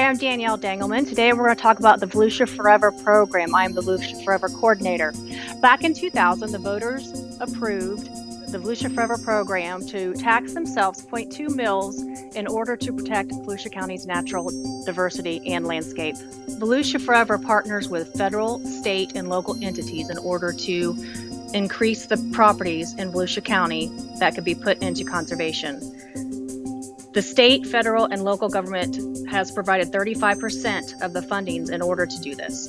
I'm Danielle Dangelman. Today we're going to talk about the Volusia Forever program. I am the Volusia Forever coordinator. Back in 2000, the voters approved the Volusia Forever program to tax themselves 0.2 mils in order to protect Volusia County's natural diversity and landscape. Volusia Forever partners with federal, state, and local entities in order to increase the properties in Volusia County that could be put into conservation. The state, federal, and local government has provided 35% of the fundings in order to do this.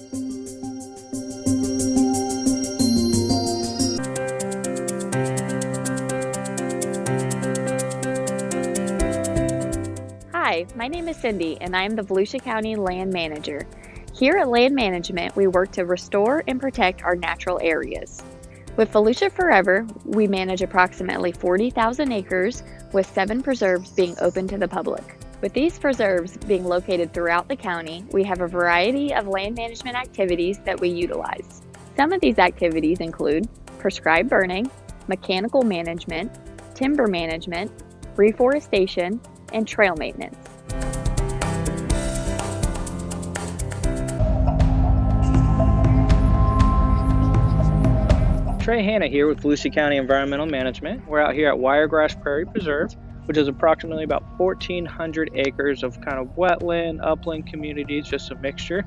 Hi, my name is Cindy, and I'm the Volusia County Land Manager. Here at Land Management, we work to restore and protect our natural areas. With Volusia Forever, we manage approximately 40,000 acres, with 7 preserves being open to the public. With these preserves being located throughout the county, we have a variety of land management activities that we utilize. Some of these activities include prescribed burning, mechanical management, timber management, reforestation, and trail maintenance. Trey Hanna here with Volusia County Environmental Management. We're out here at Wiregrass Prairie Preserve, which is approximately about 1,400 acres of kind of wetland, upland communities, just a mixture.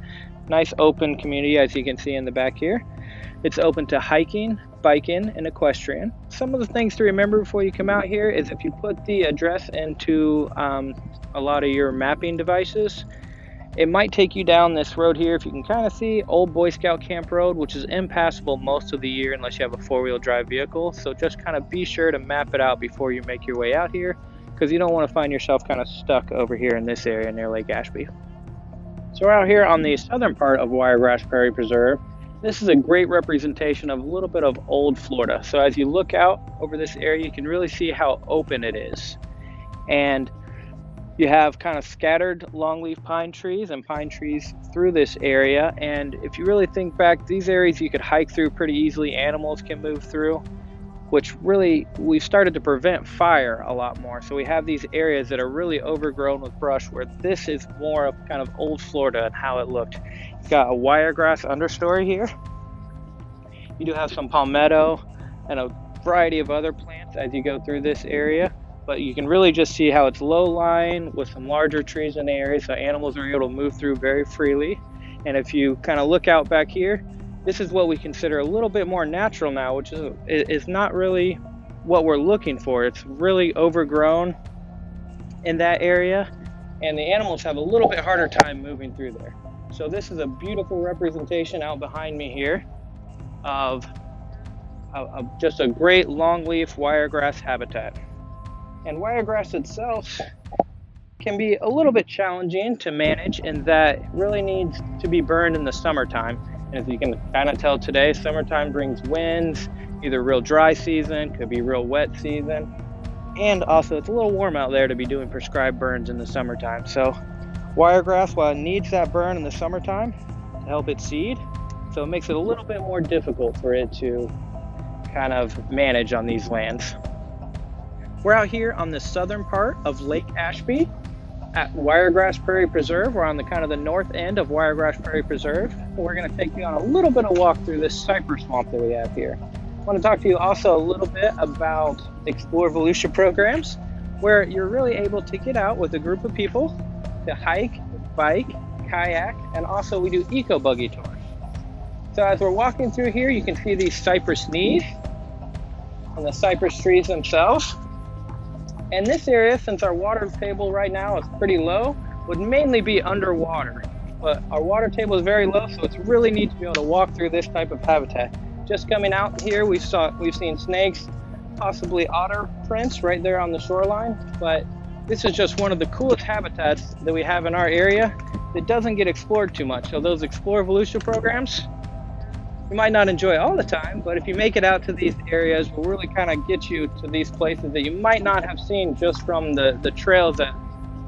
Nice open community, as you can see in the back here. It's open to hiking, biking, and equestrian. Some of the things to remember before you come out here is if you put the address into a lot of your mapping devices, it might take you down this road here. If you can kind of see, Old Boy Scout Camp Road, which is impassable most of the year unless you have a four-wheel drive vehicle. So just kind of be sure to map it out before you make your way out here, because you don't want to find yourself kind of stuck over here in this area near Lake Ashby. So we're out here on the southern part of Wiregrass Prairie Preserve. This is a great representation of a little bit of old Florida. So as you look out over this area, you can really see how open it is. And you have kind of scattered longleaf pine trees and pine trees through this area. And if you really think back, these areas you could hike through pretty easily. Animals can move through, which really, we've started to prevent fire a lot more. So we have these areas that are really overgrown with brush, where this is more of kind of old Florida and how it looked. You've got a wiregrass understory here. You do have some palmetto and a variety of other plants as you go through this area. But you can really just see how it's low-lying with some larger trees in the area, so animals are able to move through very freely. And if you kind of look out back here, this is what we consider a little bit more natural now, which is not really what we're looking for. It's really overgrown in that area, and the animals have a little bit harder time moving through there. So this is a beautiful representation out behind me here of just a great longleaf wiregrass habitat. And wiregrass itself can be a little bit challenging to manage in that it really needs to be burned in the summertime. And as you can kind of tell today, summertime brings winds, either real dry season, could be real wet season. And also it's a little warm out there to be doing prescribed burns in the summertime. So wiregrass, while it needs that burn in the summertime to help it seed, so it makes it a little bit more difficult for it to kind of manage on these lands. We're out here on the southern part of Lake Ashby at Wiregrass Prairie Preserve. We're on the kind of the north end of Wiregrass Prairie Preserve. We're going to take you on a little bit of walk through this cypress swamp that we have here. I want to talk to you also a little bit about Explore Volusia programs, where you're really able to get out with a group of people to hike, bike, kayak, and also we do eco buggy tours. So as we're walking through here, you can see these cypress knees and the cypress trees themselves. And this area, since our water table right now is pretty low, would mainly be underwater. But our water table is very low, so it's really neat to be able to walk through this type of habitat. Just coming out here, we've seen snakes, possibly otter prints right there on the shoreline. But this is just one of the coolest habitats that we have in our area that doesn't get explored too much. So those Explore Volusia programs, you might not enjoy all the time, but if you make it out to these areas, we'll really kind of get you to these places that you might not have seen just from the trails at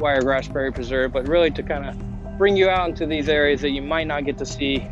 Wiregrass Prairie Preserve, but really to kind of bring you out into these areas that you might not get to see